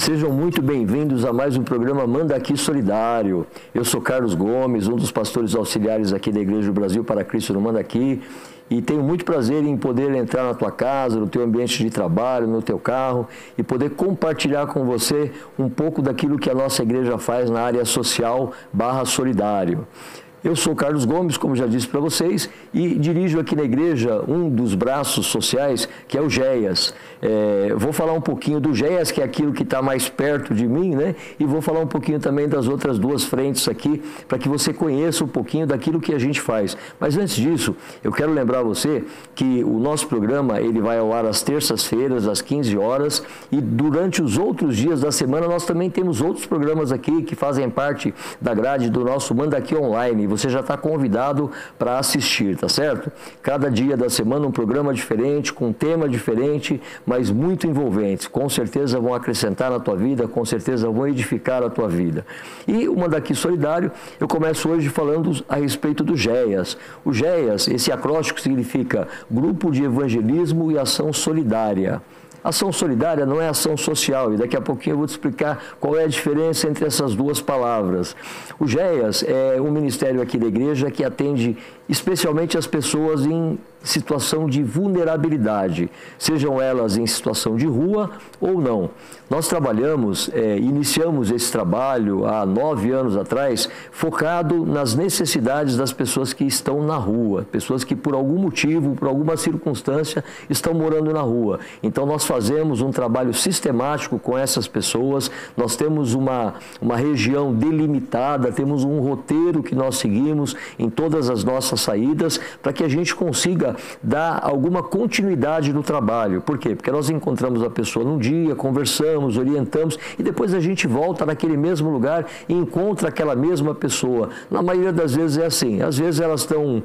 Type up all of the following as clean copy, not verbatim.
Sejam muito bem-vindos a mais um programa Manda Aqui Solidário. Eu sou Carlos Gomes, um dos pastores auxiliares aqui da Igreja do Brasil para Cristo no Manda Aqui. E tenho muito prazer em poder entrar na tua casa, no teu ambiente de trabalho, no teu carro e poder compartilhar com você um pouco daquilo que a nossa igreja faz na área social /solidário. Eu sou Carlos Gomes, como já disse para vocês, e dirijo aqui na igreja um dos braços sociais, que é o GEAS. Vou falar um pouquinho do GEAS, que é aquilo que está mais perto de mim, né? E vou falar um pouquinho também das outras duas frentes aqui, para que você conheça um pouquinho daquilo que a gente faz. Mas antes disso, eu quero lembrar você que o nosso programa ele vai ao ar às terças-feiras, às 15 horas, e durante os outros dias da semana nós também temos outros programas aqui que fazem parte da grade do nosso Manda Aqui Online. Você já está convidado para assistir, tá certo? Cada dia da semana um programa diferente, com um tema diferente, mas muito envolventes. Com certeza vão acrescentar na tua vida, com certeza vão edificar a tua vida. E o Manda Aqui Solidário, eu começo hoje falando a respeito do GEAS. O GEAS, esse acróstico significa Grupo de Evangelismo e Ação Solidária. Ação solidária não é ação social, e daqui a pouquinho eu vou te explicar qual é a diferença entre essas duas palavras. O GEAS é um ministério aqui da igreja que atende especialmente as pessoas em situação de vulnerabilidade, sejam elas em situação de rua ou não. Nós trabalhamos, iniciamos esse trabalho há 9 anos atrás, focado nas necessidades das pessoas que estão na rua, pessoas que por algum motivo, por alguma circunstância, estão morando na rua. Então nós fazemos um trabalho sistemático com essas pessoas, nós temos uma região delimitada, temos um roteiro que nós seguimos em todas as nossas saídas, para que a gente consiga dar alguma continuidade no trabalho. Por quê? Porque nós encontramos a pessoa num dia, conversamos, orientamos e depois a gente volta naquele mesmo lugar e encontra aquela mesma pessoa. Na maioria das vezes é assim. Às vezes elas estão,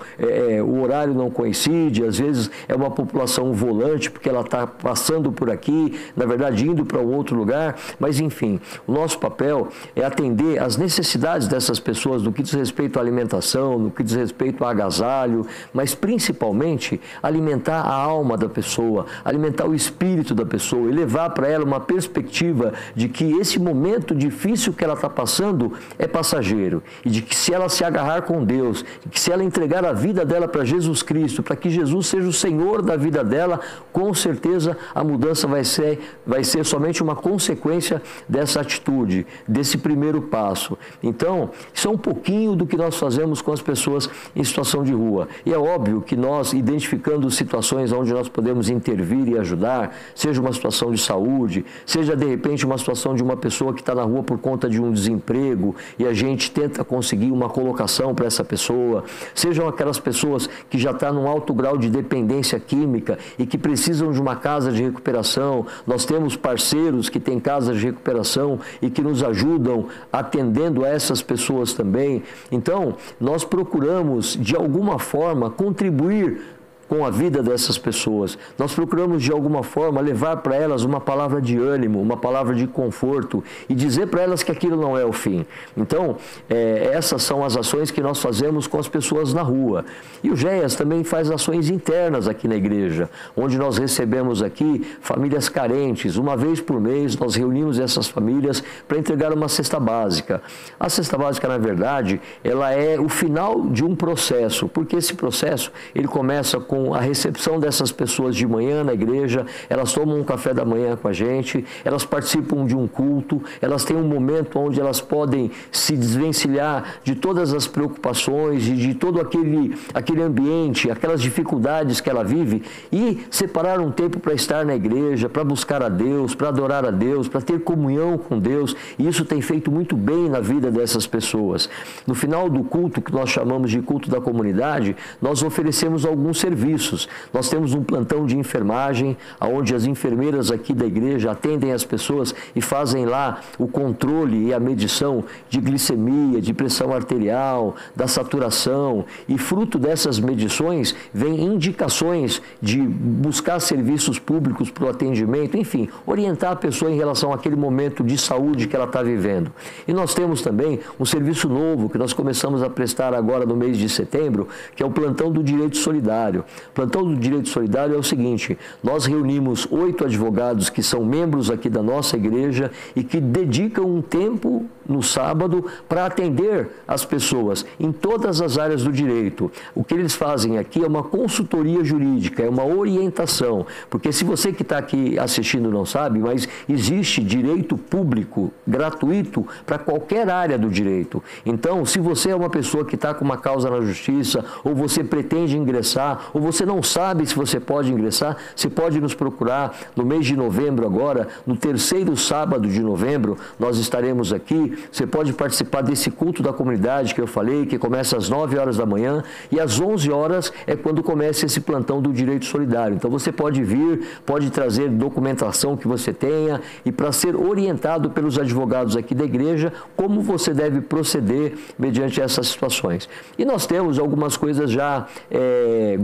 o horário não coincide, às vezes é uma população volante porque ela está passando por aqui, na verdade indo para um outro lugar, mas enfim, o nosso papel é atender às necessidades dessas pessoas no que diz respeito à alimentação, no que diz respeito ao agasalho, mas principalmente alimentar a alma da pessoa, alimentar o espírito da pessoa e levar para ela uma perspectiva de que esse momento difícil que ela está passando é passageiro e de que se ela se agarrar com Deus, de que se ela entregar a vida dela para Jesus Cristo, para que Jesus seja o Senhor da vida dela, com certeza a mudança vai ser somente uma consequência dessa atitude, desse primeiro passo. Então, isso é um pouquinho do que nós fazemos com as pessoas em situação de rua. E é óbvio que nós, identificando situações onde nós podemos intervir e ajudar, seja uma situação de saúde, seja de repente uma situação de uma pessoa que está na rua por conta de um desemprego e a gente tenta conseguir uma colocação para essa pessoa, sejam aquelas pessoas que já estão num alto grau de dependência química e que precisam de uma casa de recuperação. Nós temos parceiros que têm casas de recuperação e que nos ajudam atendendo a essas pessoas também. Então, nós procuramos de alguma forma contribuir com a vida dessas pessoas. Nós procuramos de alguma forma levar para elas uma palavra de ânimo, uma palavra de conforto e dizer para elas que aquilo não é o fim. Então, essas são as ações que nós fazemos com as pessoas na rua. E o GEAS também faz ações internas aqui na igreja, onde nós recebemos aqui famílias carentes. Uma vez por mês nós reunimos essas famílias para entregar uma cesta básica. A cesta básica, na verdade, ela é o final de um processo, porque esse processo ele começa com a recepção dessas pessoas de manhã na igreja, elas tomam um café da manhã com a gente, elas participam de um culto, elas têm um momento onde elas podem se desvencilhar de todas as preocupações e de todo aquele ambiente, aquelas dificuldades que ela vive e separar um tempo para estar na igreja, para buscar a Deus, para adorar a Deus, para ter comunhão com Deus, e isso tem feito muito bem na vida dessas pessoas. No final do culto, que nós chamamos de culto da comunidade, nós oferecemos alguns serviços. Nós temos um plantão de enfermagem, onde as enfermeiras aqui da igreja atendem as pessoas e fazem lá o controle e a medição de glicemia, de pressão arterial, da saturação, e fruto dessas medições vem indicações de buscar serviços públicos para o atendimento, enfim, orientar a pessoa em relação àquele momento de saúde que ela está vivendo. E nós temos também um serviço novo que nós começamos a prestar agora no mês de setembro, que é o plantão do direito solidário. Plantão do Direito Solidário é o seguinte: nós reunimos 8 advogados que são membros aqui da nossa igreja e que dedicam um tempo no sábado para atender as pessoas em todas as áreas do direito. O que eles fazem aqui é uma consultoria jurídica, é uma orientação, porque se você que está aqui assistindo não sabe, mas existe direito público gratuito para qualquer área do direito. Então, se você é uma pessoa que está com uma causa na justiça, ou você pretende ingressar, ou você não sabe se você pode ingressar, você pode nos procurar no mês de novembro agora, no terceiro sábado de novembro, nós estaremos aqui. Você pode participar desse culto da comunidade que eu falei, que começa às 9 horas da manhã e às 11 horas é quando começa esse plantão do Direito Solidário. Então você pode vir, pode trazer documentação que você tenha e para ser orientado pelos advogados aqui da igreja como você deve proceder mediante essas situações. E nós temos algumas coisas já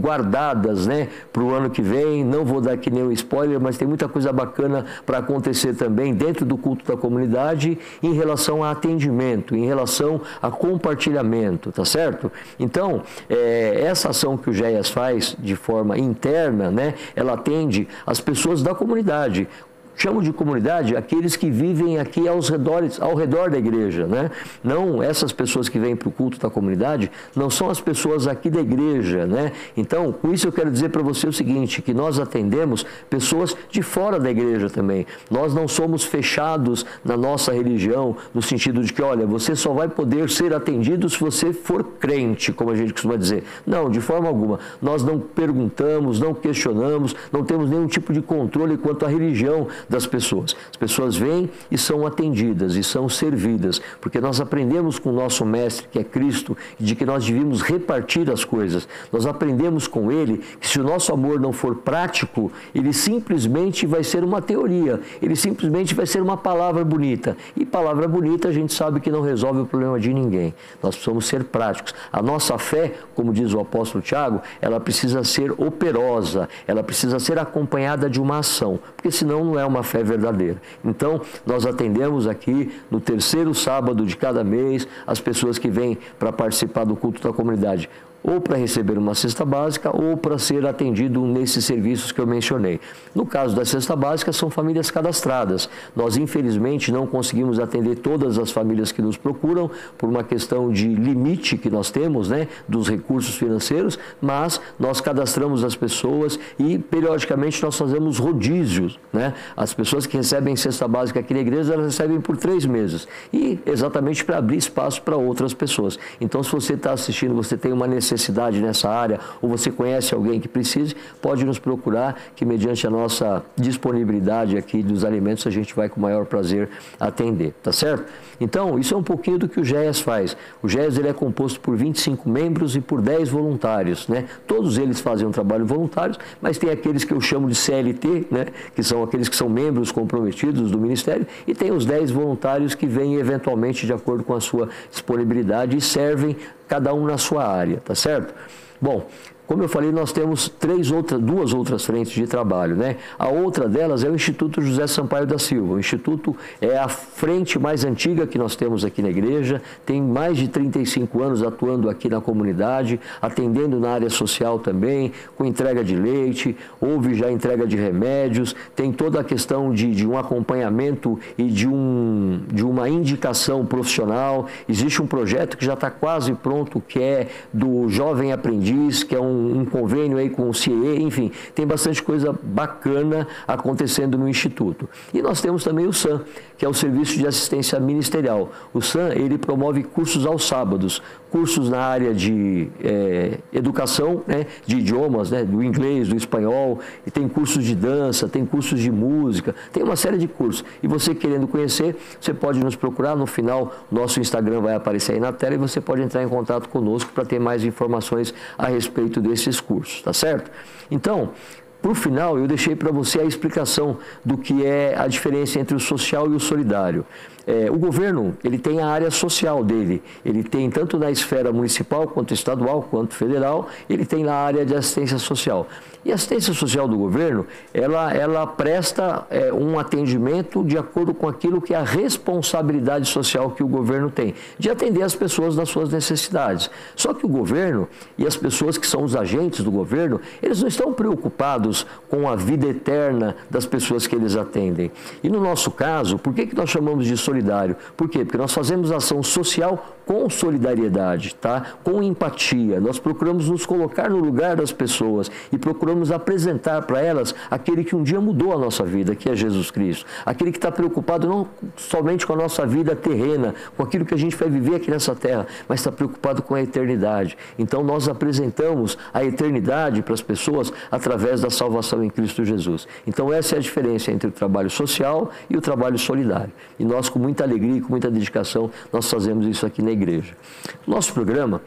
guardadas, né, para o ano que vem. Não vou dar aqui nenhum spoiler, mas tem muita coisa bacana para acontecer também dentro do culto da comunidade em relação a atendimento, em relação a compartilhamento, tá certo? Então, essa ação que o GEAS faz de forma interna, né, ela atende as pessoas da comunidade. Chamo de comunidade aqueles que vivem aqui ao redor da igreja, né? Não essas pessoas que vêm para o culto da comunidade, não são as pessoas aqui da igreja, né? Então, com isso eu quero dizer para você o seguinte, que nós atendemos pessoas de fora da igreja também. Nós não somos fechados na nossa religião, no sentido de que, olha, você só vai poder ser atendido se você for crente, como a gente costuma dizer. Não, de forma alguma. Nós não perguntamos, não questionamos, não temos nenhum tipo de controle quanto à religião das pessoas. As pessoas vêm e são atendidas e são servidas, porque nós aprendemos com o nosso mestre, que é Cristo, de que nós devíamos repartir as coisas. Nós aprendemos com ele que se o nosso amor não for prático, ele simplesmente vai ser uma teoria, ele simplesmente vai ser uma palavra bonita. E palavra bonita a gente sabe que não resolve o problema de ninguém. Nós precisamos ser práticos. A nossa fé, como diz o apóstolo Tiago, ela precisa ser operosa, ela precisa ser acompanhada de uma ação, porque senão não é uma fé verdadeira. Então, nós atendemos aqui no terceiro sábado de cada mês as pessoas que vêm para participar do culto da comunidade, ou para receber uma cesta básica ou para ser atendido nesses serviços que eu mencionei. No caso da cesta básica, são famílias cadastradas. Nós, infelizmente, não conseguimos atender todas as famílias que nos procuram por uma questão de limite que nós temos, né, dos recursos financeiros, mas nós cadastramos as pessoas e, periodicamente, nós fazemos rodízios, né? As pessoas que recebem cesta básica aqui na igreja, elas recebem por 3 meses. E exatamente para abrir espaço para outras pessoas. Então, se você está assistindo, você tem uma necessidade nessa área, ou você conhece alguém que precise, pode nos procurar, que mediante a nossa disponibilidade aqui dos alimentos, a gente vai com o maior prazer atender, tá certo? Então, isso é um pouquinho do que o GEAS faz. O GEAS ele é composto por 25 membros e por 10 voluntários, né? Todos eles fazem um trabalho voluntário, mas tem aqueles que eu chamo de CLT, né? Que são aqueles que são membros comprometidos do Ministério, e tem os 10 voluntários que vêm eventualmente de acordo com a sua disponibilidade e servem cada um na sua área, tá certo? Bom, como eu falei, nós temos duas outras frentes de trabalho, né? A outra delas é o Instituto José Sampaio da Silva. O Instituto é a frente mais antiga que nós temos aqui na igreja, tem mais de 35 anos atuando aqui na comunidade, atendendo na área social também, com entrega de leite, houve já entrega de remédios, tem toda a questão de um acompanhamento e de uma indicação profissional. Existe um projeto que já está quase pronto, que é do Jovem Aprendiz, que é um convênio aí com o CIE, enfim, tem bastante coisa bacana acontecendo no Instituto. E nós temos também o SAM, que é o Serviço de Assistência Ministerial. O SAM, ele promove cursos aos sábados, cursos na área de educação, né, de idiomas, né, do inglês, do espanhol, e tem cursos de dança, tem cursos de música, tem uma série de cursos. E você querendo conhecer, você pode nos procurar, no final, nosso Instagram vai aparecer aí na tela e você pode entrar em contato conosco para ter mais informações a respeito desses cursos, tá certo? Então, Para o final, eu deixei para você a explicação do que é a diferença entre o social e o solidário. O governo, ele tem a área social dele, ele tem tanto na esfera municipal, quanto estadual, quanto federal, ele tem lá a área de assistência social. E a assistência social do governo, ela presta um atendimento de acordo com aquilo que é a responsabilidade social que o governo tem, de atender as pessoas nas suas necessidades. Só que o governo e as pessoas que são os agentes do governo, eles não estão preocupados com a vida eterna das pessoas que eles atendem. E no nosso caso, por que nós chamamos de solidário? Por quê? Porque nós fazemos ação social com solidariedade, tá? Com empatia. Nós procuramos nos colocar no lugar das pessoas e procuramos apresentar para elas aquele que um dia mudou a nossa vida, que é Jesus Cristo. Aquele que está preocupado não somente com a nossa vida terrena, com aquilo que a gente vai viver aqui nessa terra, mas está preocupado com a eternidade. Então nós apresentamos a eternidade para as pessoas através da salvação em Cristo Jesus. Então essa é a diferença entre o trabalho social e o trabalho solidário. E nós, com muita alegria e com muita dedicação, nós fazemos isso aqui na igreja. Nosso programa,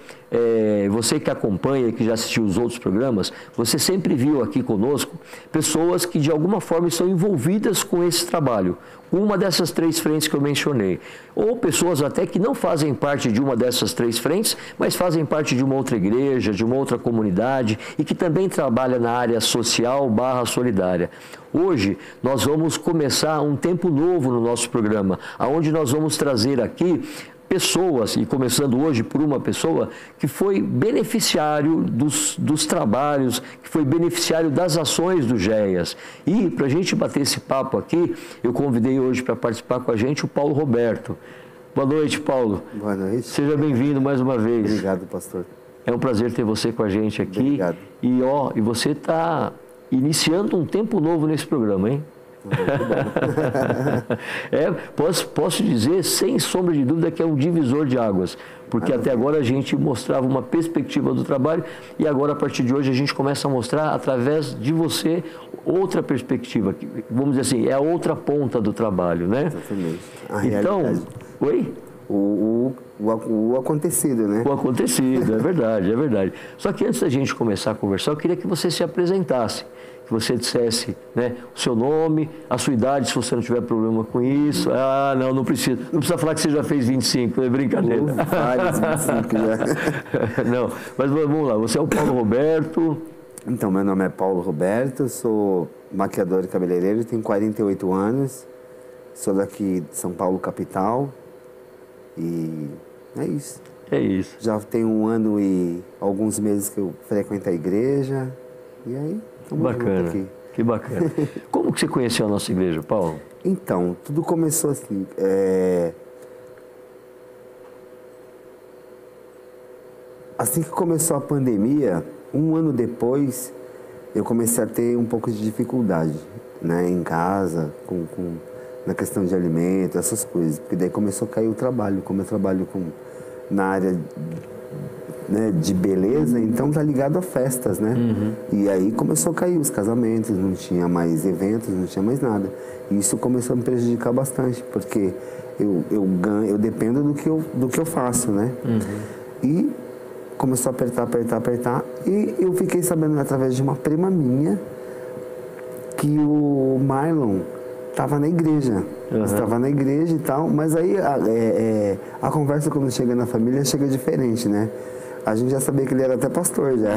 você que acompanha e que já assistiu os outros programas, você sempre viu aqui conosco pessoas que de alguma forma estão envolvidas com esse trabalho, uma dessas 3 frentes que eu mencionei, ou pessoas até que não fazem parte de uma dessas 3 frentes, mas fazem parte de uma outra igreja, de uma outra comunidade e que também trabalha na área social / solidária. Hoje nós vamos começar um tempo novo no nosso programa, onde nós vamos trazer aqui pessoas, e começando hoje por uma pessoa que foi beneficiário dos trabalhos, que foi beneficiário das ações do GEAS. E para a gente bater esse papo aqui, eu convidei hoje para participar com a gente o Paulo Roberto. Boa noite, Paulo. Boa noite. Seja bem-vindo mais uma vez. Obrigado, pastor. É um prazer ter você com a gente aqui. Obrigado. E você está iniciando um tempo novo nesse programa, hein? Posso dizer, sem sombra de dúvida, que é um divisor de águas, porque até agora a gente mostrava uma perspectiva do trabalho e agora, a partir de hoje, a gente começa a mostrar, através de você, outra perspectiva, vamos dizer assim, é a outra ponta do trabalho, né? Exatamente. Então, oi? O acontecido, né? O acontecido, é verdade, é verdade. Só que antes da gente começar a conversar, eu queria que você se apresentasse, que você dissesse, né, o seu nome, a sua idade, se você não tiver problema com isso. Ah, não precisa. Não precisa falar que você já fez 25, é brincadeira. Vários 25 já. Não, mas vamos lá, você é o Paulo Roberto. Então, meu nome é Paulo Roberto, sou maquiador e cabeleireiro, tenho 48 anos, sou daqui de São Paulo, capital, e é isso. É isso. Já tem 1 ano e alguns meses que eu frequento a igreja, e aí... Bacana, que bacana. Como que você conheceu a nossa igreja, Paulo? Então, tudo começou assim, assim que começou a pandemia, 1 ano depois, eu comecei a ter um pouco de dificuldade, né, em casa, na questão de alimento, essas coisas, porque daí começou a cair o trabalho, como eu trabalho na área, né, de beleza, então tá ligado a festas, né? Uhum. E aí começou a cair os casamentos, não tinha mais eventos, não tinha mais nada. E isso começou a me prejudicar bastante, porque eu dependo do que eu faço, né? Uhum. E começou a apertar, e eu fiquei sabendo através de uma prima minha que o Marlon estava na igreja. Uhum. Estava na igreja e tal, mas aí a conversa quando chega na família chega diferente, né? A gente já sabia que ele era até pastor já.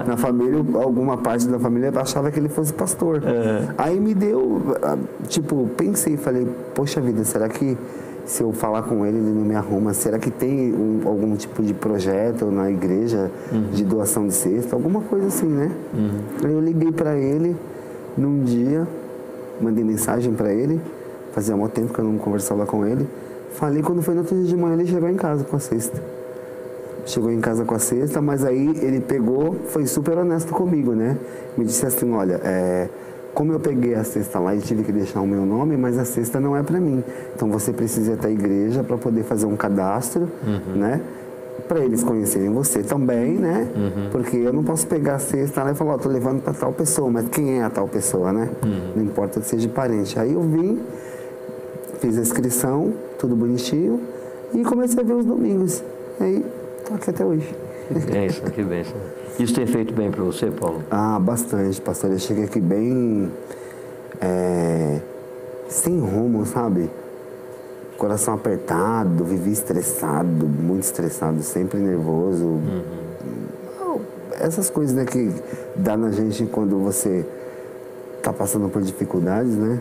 Na família, alguma parte da família achava que ele fosse pastor. Uhum. Aí me deu, pensei, falei, poxa vida, será que se eu falar com ele, ele não me arruma? Será que tem algum tipo de projeto na igreja, uhum, de doação de cesta? Alguma coisa assim, né? Uhum. Aí eu liguei para ele num dia, mandei mensagem para ele, fazia muito tempo que eu não conversava com ele. Falei, quando foi no outro dia de manhã, ele chegou em casa com a cesta. Chegou em casa com a cesta, mas aí ele pegou, foi super honesto comigo, né? Me disse assim, olha, como eu peguei a cesta lá e tive que deixar o meu nome, mas a cesta não é para mim. Então você precisa ir até a igreja para poder fazer um cadastro, uhum, né? Para eles conhecerem você também, né? Uhum. Porque eu não posso pegar a cesta lá e falar, tô levando para tal pessoa, mas quem é a tal pessoa, né? Uhum. Não importa que seja parente. Aí eu vim, fiz a inscrição, tudo bonitinho, e comecei a ver os domingos. Aí tô aqui até hoje. Que bênção, que bênção. Isso tem feito bem para você, Paulo? Ah, bastante, pastor. Eu cheguei aqui bem sem rumo, sabe? Coração apertado, vivi estressado, muito estressado, sempre nervoso. Essas coisas, né, que dá na gente quando você tá passando por dificuldades, né?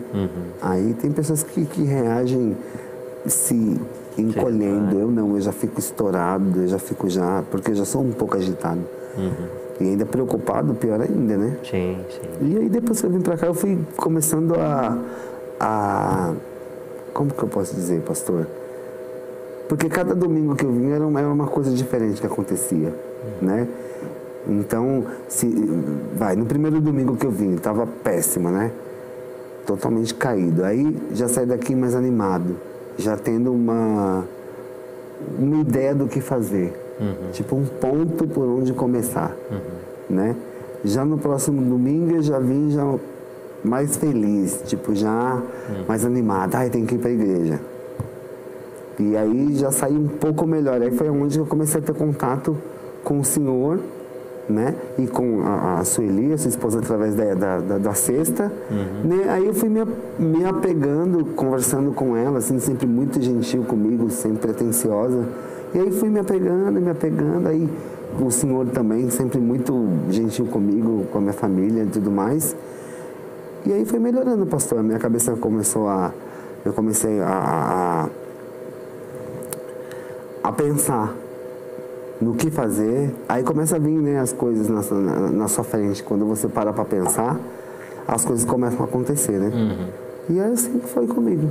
Aí tem pessoas que reagem se encolhendo. Eu não, eu já fico estourado, eu já fico porque eu já sou um pouco agitado. E ainda preocupado, pior ainda, né? Sim. E aí depois que eu vim pra cá, eu fui começando a como que eu posso dizer, pastor? Porque cada domingo que eu vim era uma coisa diferente que acontecia, né? Então, no primeiro domingo que eu vim, estava péssima, né? Totalmente caído. Aí já saí daqui mais animado, já tendo uma ideia do que fazer. Tipo, um ponto por onde começar, né? Já no próximo domingo eu já vim mais feliz, tipo, já mais animado. Ai, tem que ir para a igreja. E aí já saí um pouco melhor. Aí foi onde eu comecei a ter contato com o Senhor, né? E com a Sueli, a sua esposa, através da cesta. Né? Aí eu fui me apegando, conversando com ela, assim, sempre muito gentil comigo, sempre atenciosa. E aí fui me apegando. Aí o Senhor também, sempre muito gentil comigo, com a minha família e tudo mais. E aí foi melhorando, pastor. A minha cabeça começou eu comecei a pensar no que fazer. Aí começa a vir, né, as coisas na sua frente. Quando você para pensar, as coisas começam a acontecer, né? E é assim que foi comigo.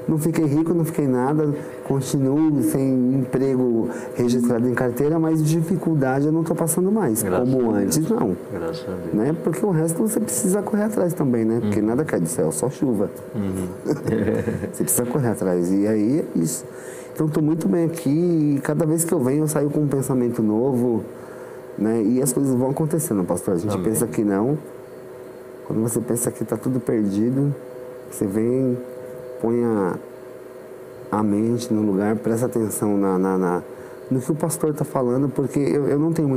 Não fiquei rico, não fiquei nada, continuo sem emprego registrado em carteira, mas dificuldade eu não estou passando mais, como antes, não. Graças a Deus. Né? Porque o resto você precisa correr atrás também, né? Porque nada cai do céu, só chuva. Você precisa correr atrás. E aí é isso. Então estou muito bem aqui e cada vez que eu venho eu saio com um pensamento novo, né? E as coisas vão acontecendo, pastor. A gente pensa que não. Quando você pensa que está tudo perdido, você vem, põe a mente no lugar, presta atenção no que o pastor está falando, porque eu não tenho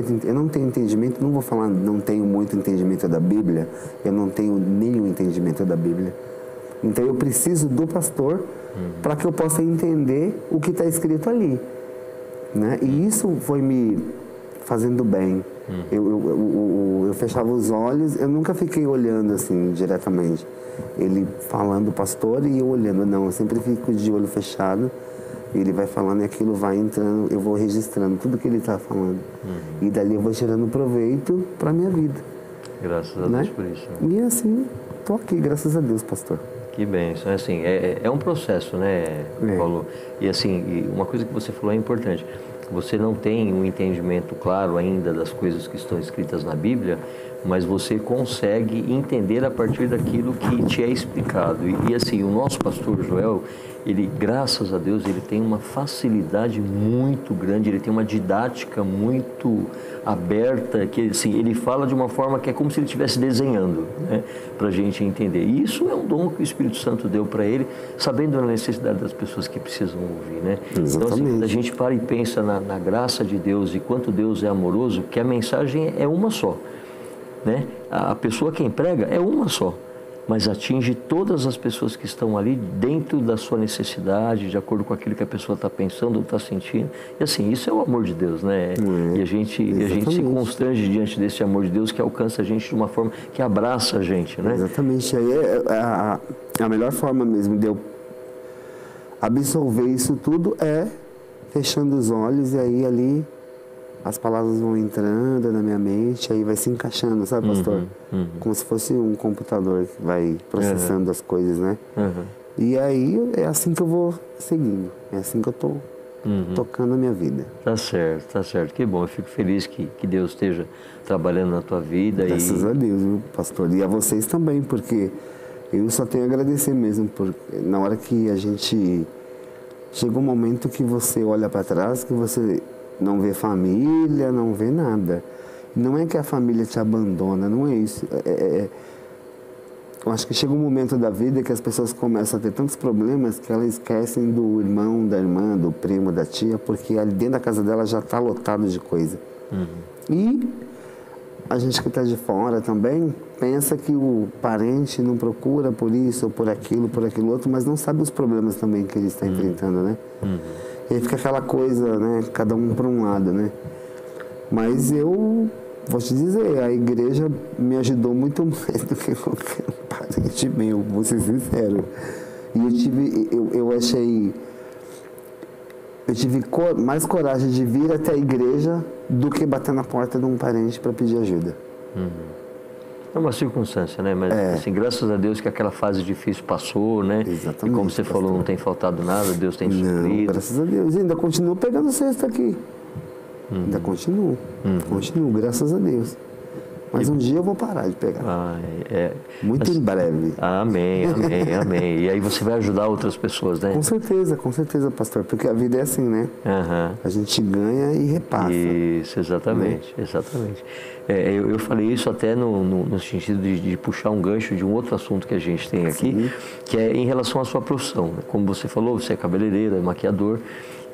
entendimento, não vou falar não tenho muito entendimento da Bíblia, eu não tenho nenhum entendimento da Bíblia. Então eu preciso do pastor para que eu possa entender o que está escrito ali, né? E isso foi me fazendo bem. Eu fechava os olhos, eu nunca fiquei olhando assim diretamente. Ele falando, pastor, e eu olhando. Não, eu sempre fico de olho fechado. Ele vai falando e aquilo vai entrando, eu vou registrando tudo que ele está falando. E dali eu vou tirando proveito para a minha vida. Graças a Deus por isso. E assim, estou aqui, graças a Deus, pastor. Que bênção. Assim, é um processo, né, Paulo? E assim, uma coisa que você falou é importante. Você não tem um entendimento claro ainda das coisas que estão escritas na Bíblia, mas você consegue entender a partir daquilo que te é explicado. E assim, o nosso pastor Joel, ele, graças a Deus, ele tem uma facilidade muito grande, ele tem uma didática muito aberta, que assim, ele fala de uma forma que é como se ele estivesse desenhando, né, para a gente entender. E isso é um dom que o Espírito Santo deu para ele, sabendo a necessidade das pessoas que precisam ouvir, né? Exatamente. Então, assim, a gente para e pensa na graça de Deus e quanto Deus é amoroso, que a mensagem é uma só, né? A pessoa quem prega é uma só, mas atinge todas as pessoas que estão ali dentro da sua necessidade, de acordo com aquilo que a pessoa está pensando ou está sentindo. E assim, isso é o amor de Deus, né? E a gente se constrange diante desse amor de Deus que alcança a gente de uma forma que abraça a gente, né? Exatamente. Aí a melhor forma mesmo de eu absorver isso tudo é fechando os olhos, e aí ali as palavras vão entrando na minha mente, aí vai se encaixando, sabe, pastor? Como se fosse um computador que vai processando as coisas, né? E aí é assim que eu vou seguindo, é assim que eu estou tocando a minha vida. Tá certo. Que bom, eu fico feliz que Deus esteja trabalhando na tua vida. Graças a Deus, viu, pastor? E a vocês também, porque eu só tenho a agradecer mesmo, porque na hora que a gente... Chega um momento que você olha para trás, que você não vê família, não vê nada. Não é que a família te abandona, não é isso. Eu acho que chega um momento da vida que as pessoas começam a ter tantos problemas que elas esquecem do irmão, da irmã, do primo, da tia, porque ali dentro da casa dela já está lotado de coisa. E a gente que está de fora também pensa que o parente não procura por isso ou por aquilo outro, mas não sabe os problemas também que ele está enfrentando, né? E aí fica aquela coisa, né? Cada um para um lado, né? Mas eu vou te dizer, a igreja me ajudou muito mais do que qualquer parente meu, vou ser sincero. E eu tive mais coragem de vir até a igreja do que bater na porta de um parente para pedir ajuda. É uma circunstância, né? Mas, assim, graças a Deus que aquela fase difícil passou, né? Exatamente. E como você falou, não tem faltado nada, Deus tem suprido. Não, graças a Deus. E ainda continuo pegando cesto aqui. Ainda continuo. Continuo, graças a Deus. Mas um dia eu vou parar de pegar. Muito em breve. Amém, amém, amém. E aí você vai ajudar outras pessoas, né? Com certeza, pastor. Porque a vida é assim, né? A gente ganha e repassa. Isso, exatamente, né? Exatamente. Eu falei isso até no sentido de puxar um gancho de um outro assunto que a gente tem aqui, que é em relação à sua profissão. Como você falou, você é cabeleireiro, é maquiador.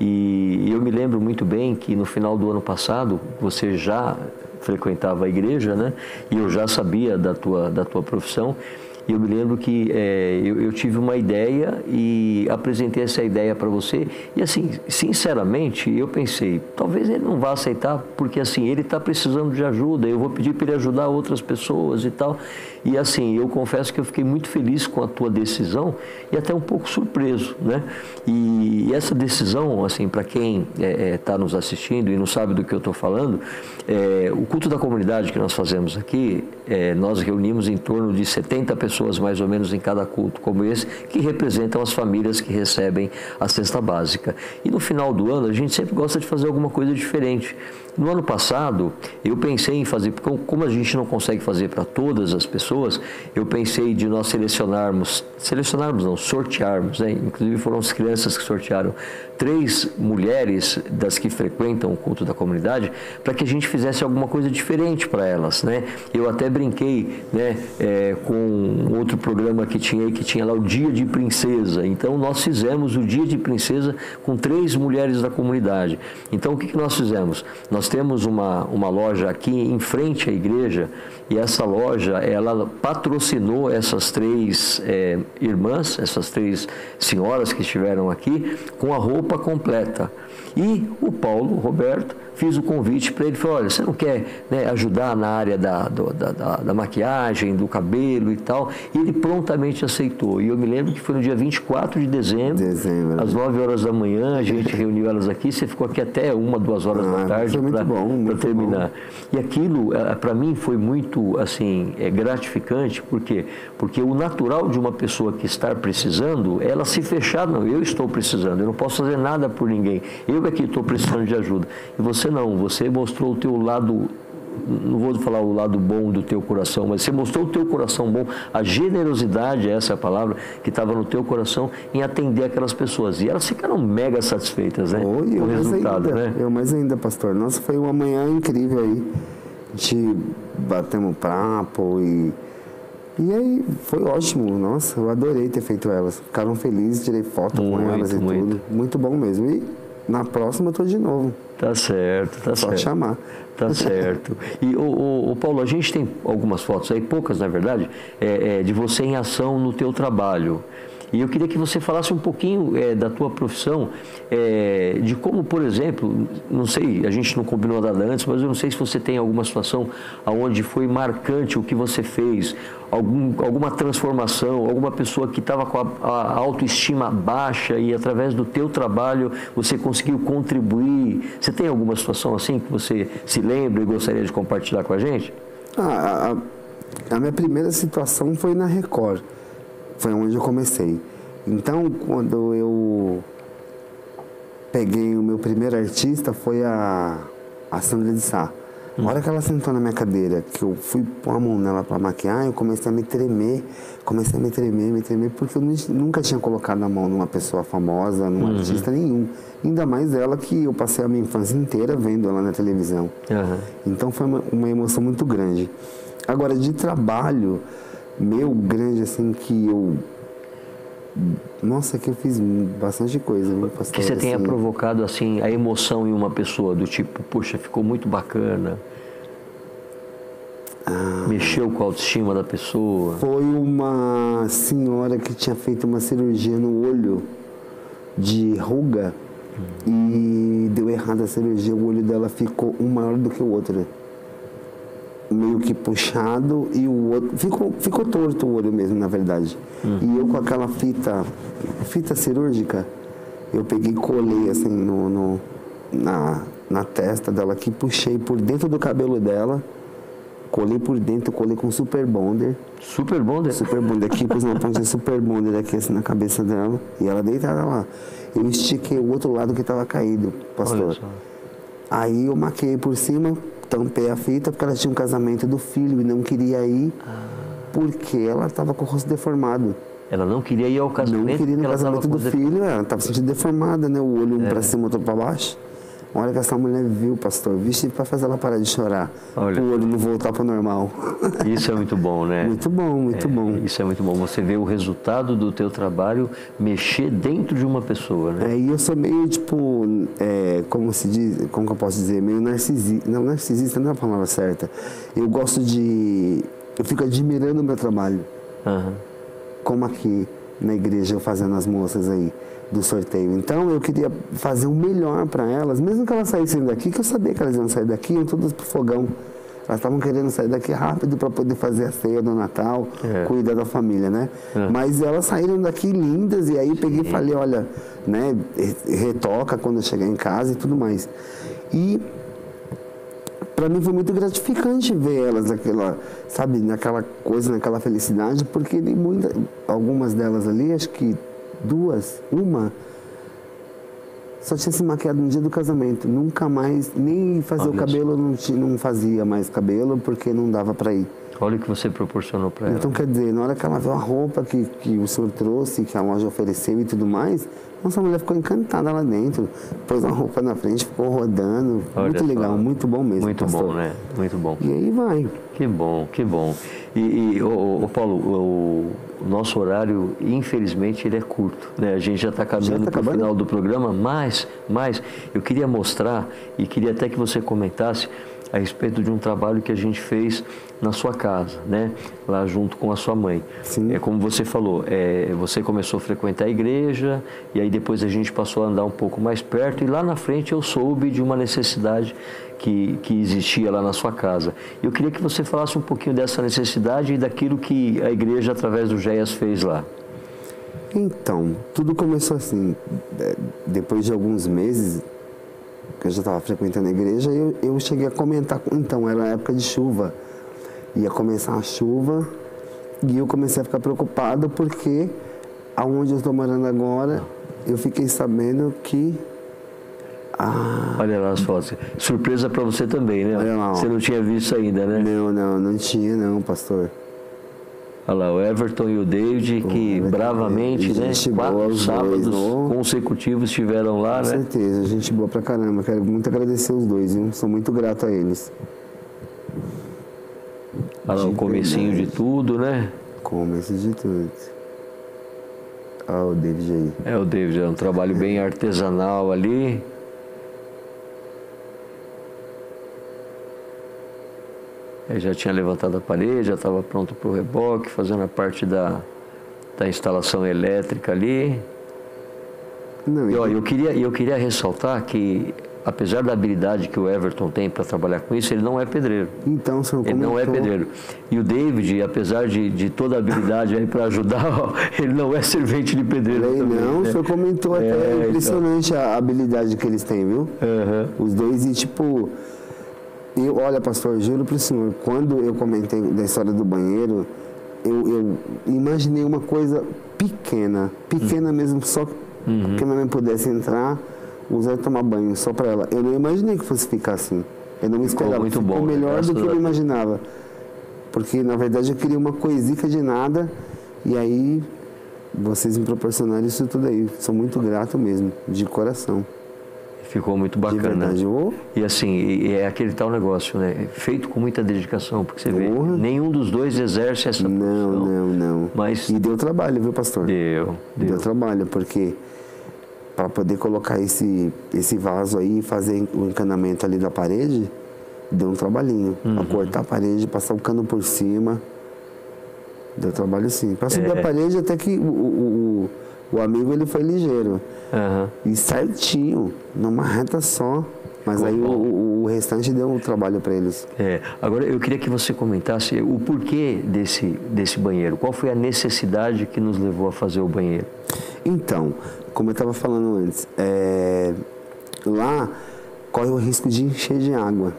E eu me lembro muito bem que no final do ano passado, você já frequentava a igreja, né? E eu já sabia da tua profissão. E eu me lembro que eu tive uma ideia e apresentei essa ideia para você. E assim, sinceramente, eu pensei, talvez ele não vá aceitar, porque assim, ele está precisando de ajuda, eu vou pedir para ele ajudar outras pessoas e tal. E assim, eu confesso que eu fiquei muito feliz com a tua decisão e até um pouco surpreso, né? E essa decisão, assim, para quem está nos assistindo e não sabe do que eu estou falando, o culto da comunidade que nós fazemos aqui, nós reunimos em torno de 70 pessoas mais ou menos em cada culto como esse, que representam as famílias que recebem a cesta básica. E no final do ano a gente sempre gosta de fazer alguma coisa diferente. No ano passado eu pensei em fazer, porque como a gente não consegue fazer para todas as pessoas, eu pensei de nós sortearmos, né? Inclusive foram as crianças que sortearam 3 mulheres das que frequentam o culto da comunidade, para que a gente fizesse alguma coisa diferente para elas, né? Eu até brinquei, né, com outro programa que tinha lá o Dia de Princesa. Então nós fizemos o Dia de Princesa com 3 mulheres da comunidade. Então o que nós fizemos? Nós temos uma loja aqui em frente à igreja, e essa loja, ela patrocinou essas 3 irmãs, essas 3 senhoras que estiveram aqui, com a roupa completa. E o Paulo Roberto fiz o convite para ele, falou, olha, você não quer, né, ajudar na área da maquiagem, do cabelo e tal? E ele prontamente aceitou. E eu me lembro que foi no dia 24 de dezembro, às 9 horas da manhã, a gente reuniu elas aqui, você ficou aqui até 1, 2 horas da tarde para terminar. Bom. E aquilo, para mim, foi muito, assim, gratificante, por quê? Porque o natural de uma pessoa que está precisando, ela se fechar, não, eu estou precisando, eu não posso fazer nada por ninguém, eu aqui estou precisando de ajuda. E você não, você mostrou o teu lado, não vou falar o lado bom do teu coração, mas você mostrou o teu coração bom, a generosidade, essa é a palavra, que estava no teu coração em atender aquelas pessoas. E elas ficaram mega satisfeitas, né? Com o resultado, né? Mais ainda, pastor. Nossa, foi uma manhã incrível aí. A gente batemos papo e aí foi ótimo. Nossa, eu adorei ter feito elas. Ficaram felizes, tirei foto com elas e tudo. Muito bom mesmo. E na próxima eu tô de novo. Tá certo, tá certo. Só chamar. Tá certo. E, o Paulo, a gente tem algumas fotos aí, poucas na verdade, de você em ação no teu trabalho. E eu queria que você falasse um pouquinho da tua profissão, de como, por exemplo, não sei, a gente não combinou nada antes, mas eu não sei se você tem alguma situação onde foi marcante o que você fez, alguma transformação, alguma pessoa que estava com a autoestima baixa e através do teu trabalho você conseguiu contribuir. Você tem alguma situação assim que você se lembra e gostaria de compartilhar com a gente? A minha primeira situação foi na Record. Foi onde eu comecei. Então, quando eu peguei o meu primeiro artista, foi a Sandra de Sá. Na hora que ela sentou na minha cadeira, que eu fui pôr a mão nela para maquiar, eu comecei a me tremer, porque eu nunca tinha colocado a mão numa pessoa famosa, num artista nenhum. Ainda mais ela, que eu passei a minha infância inteira vendo ela na televisão. Então, foi uma emoção muito grande. Agora, de trabalho meu grande, assim, que eu... Nossa, que eu fiz bastante coisa, viu, pastor? Que você tenha provocado, assim, a emoção em uma pessoa, do tipo, poxa, ficou muito bacana. Mexeu com a autoestima da pessoa? Foi uma senhora que tinha feito uma cirurgia no olho de ruga e deu errado a cirurgia. O olho dela ficou um maior do que o outro. Meio que puxado e o outro... Ficou torto o olho mesmo, na verdade. E eu com aquela fita cirúrgica, eu peguei e colei assim na testa dela aqui, puxei por dentro do cabelo dela, colei por dentro, colei com super bonder. Super bonder? Super bonder aqui, pus uma pontinha super bonder aqui assim na cabeça dela e ela deitada lá. Eu estiquei o outro lado que estava caído, pastor. Aí eu maquiei por cima, tampei a fita porque ela tinha um casamento do filho e não queria ir porque ela estava com o rosto deformado. Ela não queria ir ao casamento? Não queria ir no casamento do filho, ela estava sentindo deformada, né? O olho um para cima, outro para baixo. Olha que essa mulher viu, pastor, vixe, para fazer ela parar de chorar. Olha, o olho não voltar para o normal. Isso é muito bom, né? Muito bom, muito bom. Isso é muito bom. Você vê o resultado do teu trabalho mexer dentro de uma pessoa, né? E eu sou meio, tipo, como se diz, como que eu posso dizer? Meio narcisista. Não, narcisista não é a palavra certa. Eu gosto de... Eu fico admirando o meu trabalho. Como aqui na igreja eu fazendo as moças aí do sorteio. Então eu queria fazer o melhor para elas, mesmo que elas saíssem daqui, que eu sabia que elas iam sair daqui, iam todas pro fogão. Elas estavam querendo sair daqui rápido para poder fazer a ceia do Natal, cuidar da família, né? Mas elas saíram daqui lindas e aí peguei e falei, olha, né, retoca quando eu chegar em casa e tudo mais. E para mim foi muito gratificante ver elas naquela, sabe, naquela coisa, naquela felicidade, porque algumas delas ali, acho que uma só tinha se maquiado no dia do casamento, nunca mais, nem fazer o cabelo, não fazia mais cabelo, porque não dava para ir. Olha o que você proporcionou para ela. Então, quer dizer, na hora que ela viu a roupa que o senhor trouxe, que a loja ofereceu e tudo mais, nossa, a mulher ficou encantada lá dentro. Pôs a roupa na frente, ficou rodando. Olha, muito legal, muito bom mesmo. Muito pastor. Bom, né? Muito bom. E aí vai. Que bom, que bom. E Paulo, o nosso horário, infelizmente, ele é curto, né? A gente já está caminhando para o final do programa, mas eu queria mostrar e queria até que você comentasse a respeito de um trabalho que a gente fez na sua casa, né? Lá junto com a sua mãe. Sim. Como você falou, você começou a frequentar a igreja e aí depois a gente passou a andar um pouco mais perto e lá na frente eu soube de uma necessidade que existia lá na sua casa. Eu queria que você falasse um pouquinho dessa necessidade e daquilo que a igreja, através do GEAS, fez lá. Então, tudo começou assim, depois de alguns meses que eu já estava frequentando a igreja, eu cheguei a comentar, então era época de chuva, ia começar a chuva e eu comecei a ficar preocupado porque aonde eu estou morando agora, eu fiquei sabendo que... Olha lá as fotos. Surpresa para você também, né? Olha lá, você não tinha visto ainda, né? Não tinha não, pastor. Olha lá, o Everton e o David, que bravamente, né, 4 sábados consecutivos estiveram lá, né? Com certeza, gente boa pra caramba. Quero muito agradecer os dois, viu? Sou muito grato a eles. Olha lá, o comecinho de tudo, né? Começo de tudo. Olha o David aí. O David, é um trabalho bem artesanal ali. Ele já tinha levantado a parede, já estava pronto para o reboque, fazendo a parte da instalação elétrica ali. Eu queria ressaltar que, apesar da habilidade que o Everton tem para trabalhar com isso, ele não é pedreiro. Então, senhor, ele não é pedreiro. E o David, apesar de toda a habilidade aí para ajudar, ele não é servente de pedreiro também. Não, né? O senhor comentou até, impressionante a habilidade que eles têm, viu? Os dois, e tipo... olha, pastor, juro para o senhor, quando eu comentei da história do banheiro, eu imaginei uma coisa pequena mesmo, só que a minha mãe pudesse entrar, usar e tomar banho, só para ela. Eu não imaginei que fosse ficar assim. Eu não me esperava. Ficou melhor do que eu imaginava. Porque, na verdade, eu queria uma coisica de nada, e aí vocês me proporcionaram isso tudo aí. Sou muito grato mesmo, de coração. Ficou muito bacana. De verdade. E assim, é aquele tal negócio, né? Feito com muita dedicação, porque você vê, nenhum dos dois exerce essa função. Não. Mas... E deu trabalho, viu, pastor? Deu trabalho, porque para poder colocar esse vaso aí e fazer o encanamento ali da parede, Deu um trabalhinho. Pra cortar a parede, passar o cano por cima. Deu trabalho sim. Pra subir a parede até que o amigo ele foi ligeiro. E certinho, numa reta só. Mas aí o restante deu um trabalho para eles. Agora eu queria que você comentasse o porquê desse banheiro. Qual foi a necessidade que nos levou a fazer o banheiro? Então, como eu estava falando antes, lá corre o risco de encher de água.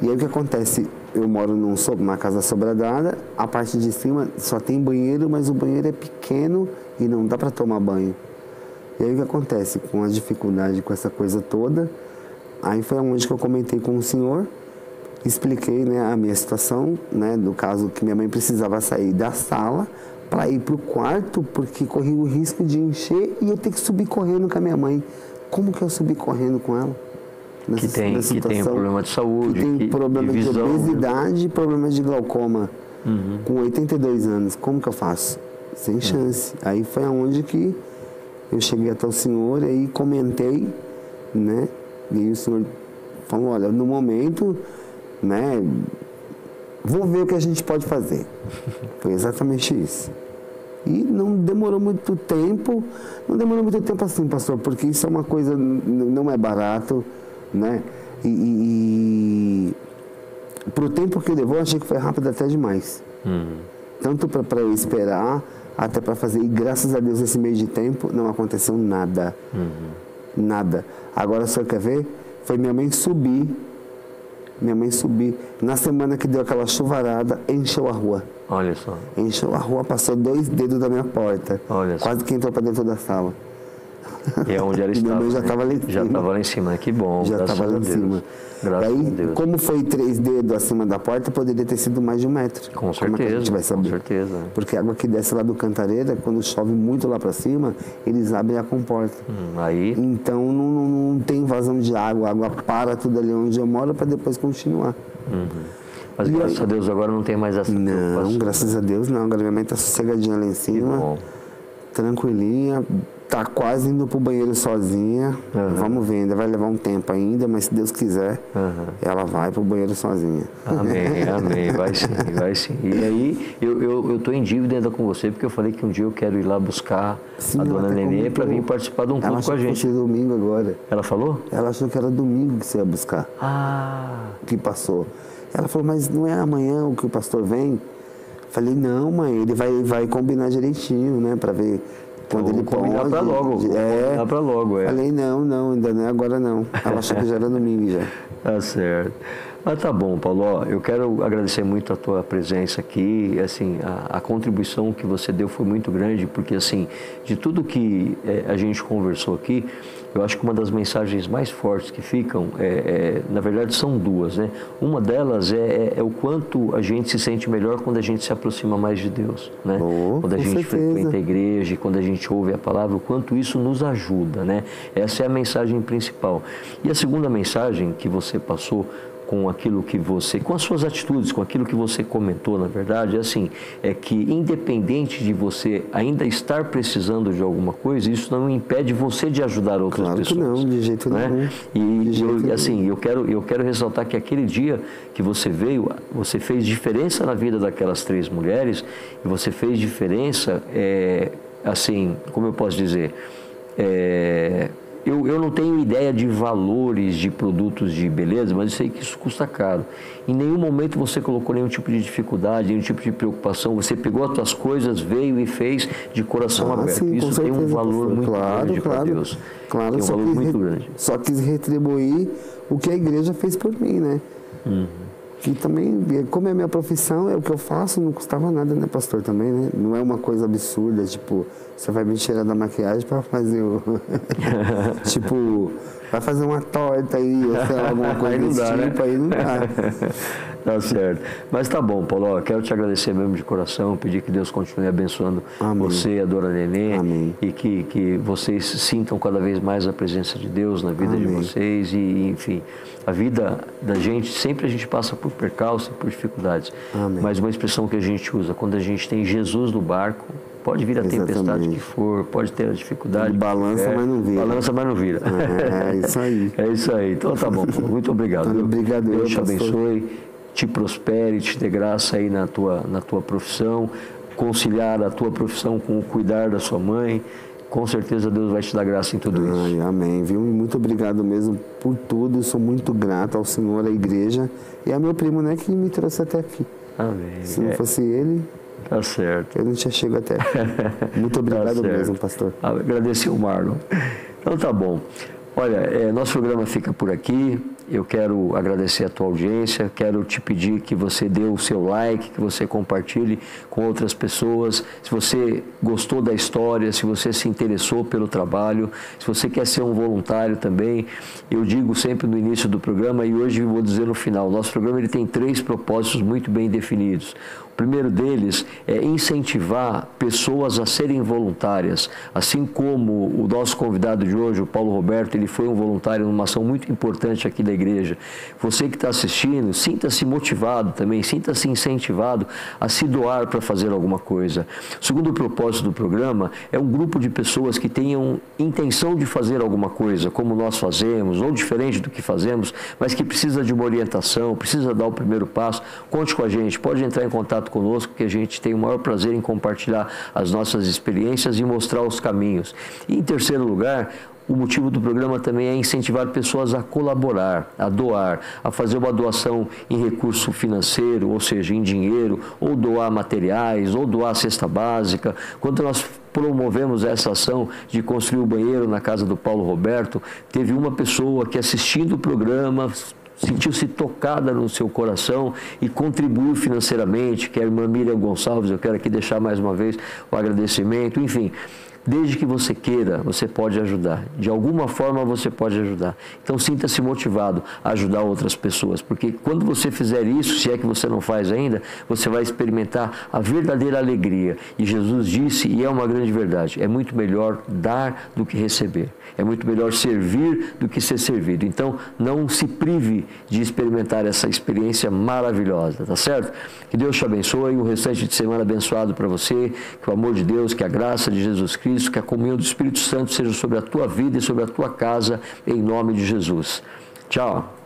E aí o que acontece? Eu moro numa casa sobradada, a parte de cima só tem banheiro, mas o banheiro é pequeno e não dá para tomar banho. E aí o que acontece? Com a dificuldade, com essa coisa toda, aí foi onde que eu comentei com o senhor, expliquei, né, a minha situação, né, do caso que minha mãe precisava sair da sala para ir para o quarto, porque corria o risco de encher e eu ter que subir correndo com a minha mãe. Como que eu subi correndo com ela? Que tem um problema de saúde, que tem problema de obesidade, problemas de glaucoma, com 82 anos. Como que eu faço? Sem chance. Aí foi aonde que eu cheguei até o senhor e aí comentei, né? E aí o senhor falou, olha, no momento, né, vou ver o que a gente pode fazer. Foi exatamente isso. E não demorou muito tempo assim, pastor, porque isso é uma coisa, não é barato, né? E pro tempo que levou, eu achei que foi rápido até demais. Tanto para eu esperar, até para fazer. E graças a Deus, nesse meio de tempo, não aconteceu nada. Nada. Agora, o senhor quer ver? Foi minha mãe subir. Na semana que deu aquela chuvarada, encheu a rua. Olha só. Encheu a rua, passou 2 dedos da minha porta. Olha só. Quase que entrou para dentro da sala. E é onde ela estava. Minha mãe já estava lá em cima. Já estava lá em cima, que bom. Já estava lá em cima. Graças a Deus. Como foi 3 dedos acima da porta, poderia ter sido mais de 1 metro. Com certeza. Como é que a gente vai saber? Com certeza. Porque a água que desce lá do Cantareira, quando chove muito lá para cima, eles abrem a comporta. Aí. Então não tem vazão de água, a água para tudo ali onde eu moro para depois continuar. Mas graças a Deus agora não tem mais essa preocupação. Não, graças a Deus não. Agora minha mãe está sossegadinha lá em cima, tranquilinha. Tá quase indo pro banheiro sozinha. Vamos ver, ainda vai levar um tempo ainda, mas se Deus quiser, ela vai pro banheiro sozinha. Amém. Vai sim. E aí, eu tô em dívida ainda com você, porque eu falei que um dia eu quero ir lá buscar a dona Nenê para vir participar de um culto com a gente. Ela achou que fosse domingo agora. Ela falou? Ela achou que era domingo que você ia buscar. Que passou. Ela falou, mas não é amanhã o que o pastor vem? Falei, não, mãe, ele vai combinar direitinho, né, para ver... Quando ele combinar para logo. Combinar para logo, Falei, não, ainda não é agora não. Ela achou que já era domingo já. Tá certo. Mas tá bom, Paulo. Eu quero agradecer muito a tua presença aqui. Assim, a contribuição que você deu foi muito grande, porque assim, de tudo que a gente conversou aqui, eu acho que uma das mensagens mais fortes que ficam, na verdade, são 2, né? Uma delas é o quanto a gente se sente melhor quando a gente se aproxima mais de Deus, né? Quando a gente frequenta a igreja, quando a gente ouve a palavra, o quanto isso nos ajuda, né? Essa é a mensagem principal. E a segunda mensagem que você passou com aquilo que você, com as suas atitudes, com aquilo que você comentou, na verdade, é que independente de você ainda estar precisando de alguma coisa, isso não impede você de ajudar outras pessoas. Claro que não, de jeito nenhum. E eu quero ressaltar que aquele dia que você veio, você fez diferença na vida daquelas 3 mulheres, e você fez diferença, como eu posso dizer, eu não tenho ideia de valores de produtos de beleza, mas eu sei que isso custa caro. Em nenhum momento você colocou nenhum tipo de dificuldade, nenhum tipo de preocupação. Você pegou as tuas coisas, veio e fez de coração aberto. Sim, isso tem um valor muito grande para Deus. Claro, tem um valor muito grande. Só quis retribuir o que a igreja fez por mim, né? Que também, como é minha profissão, é o que eu faço, não custava nada, né, pastor, também, né? Não é uma coisa absurda, tipo, você vai me tirar da maquiagem para fazer o... tipo, vai fazer uma torta aí, ou sei lá, alguma coisa desse tipo, aí não dá. Tá certo. Mas tá bom, Paulo, eu quero te agradecer mesmo de coração, pedir que Deus continue abençoando você, a Dona Nenê, e que vocês sintam cada vez mais a presença de Deus na vida de vocês, e enfim, a vida da gente, sempre a gente passa por percalços e por dificuldades, mas uma expressão que a gente usa, quando a gente tem Jesus no barco, Pode vir a tempestade que for, pode ter a dificuldade. Ele balança, mas não vira. Balança, mas não vira. É isso aí. É isso aí. Então tá bom, Paulo. Muito obrigado. Obrigado. Deus te abençoe, te prospere, te dê graça aí na tua profissão, conciliar a tua profissão com o cuidar da sua mãe. Com certeza Deus vai te dar graça em tudo isso. Amém, viu? Muito obrigado mesmo por tudo. Sou muito grato ao Senhor, à igreja e ao meu primo, né, que me trouxe até aqui. Amém. Se não fosse ele, tá certo. Eu não tinha chegado até aqui. Muito obrigado mesmo, pastor. Agradeci o Marlon. Então tá bom. Olha, nosso programa fica por aqui. Eu quero agradecer a tua audiência, quero te pedir que você dê o seu like, que você compartilhe com outras pessoas. Se você gostou da história, se você se interessou pelo trabalho, se você quer ser um voluntário também, eu digo sempre no início do programa e hoje vou dizer no final, nosso programa ele tem 3 propósitos muito bem definidos. O primeiro deles é incentivar pessoas a serem voluntárias, assim como o nosso convidado de hoje, o Paulo Roberto, ele foi um voluntário numa ação muito importante aqui da igreja. Você que está assistindo, sinta-se motivado também, sinta-se incentivado a se doar para fazer alguma coisa. O segundo propósito do programa é um grupo de pessoas que tenham intenção de fazer alguma coisa, como nós fazemos, ou diferente do que fazemos, mas que precisa de uma orientação, precisa dar o primeiro passo. Conte com a gente, pode entrar em contato conosco, que a gente tem o maior prazer em compartilhar as nossas experiências e mostrar os caminhos. E em terceiro lugar, o motivo do programa também é incentivar pessoas a colaborar, a doar, a fazer uma doação em recurso financeiro, ou seja, em dinheiro, ou doar materiais, ou doar cesta básica. Quando nós promovemos essa ação de construir o banheiro na casa do Paulo Roberto, teve uma pessoa que, assistindo o programa, sentiu-se tocada no seu coração e contribuiu financeiramente, que é a irmã Miriam Gonçalves. Eu quero aqui deixar mais uma vez o agradecimento. Enfim, desde que você queira, você pode ajudar. De alguma forma você pode ajudar. Então sinta-se motivado a ajudar outras pessoas, porque quando você fizer isso, se é que você não faz ainda, você vai experimentar a verdadeira alegria. E Jesus disse, e é uma grande verdade, é muito melhor dar do que receber. É muito melhor servir do que ser servido. Então não se prive de experimentar essa experiência maravilhosa, tá certo? Que Deus te abençoe, o restante de semana abençoado para você, que o amor de Deus, que a graça de Jesus Cristo, que a comunhão do Espírito Santo seja sobre a tua vida e sobre a tua casa, em nome de Jesus. Tchau.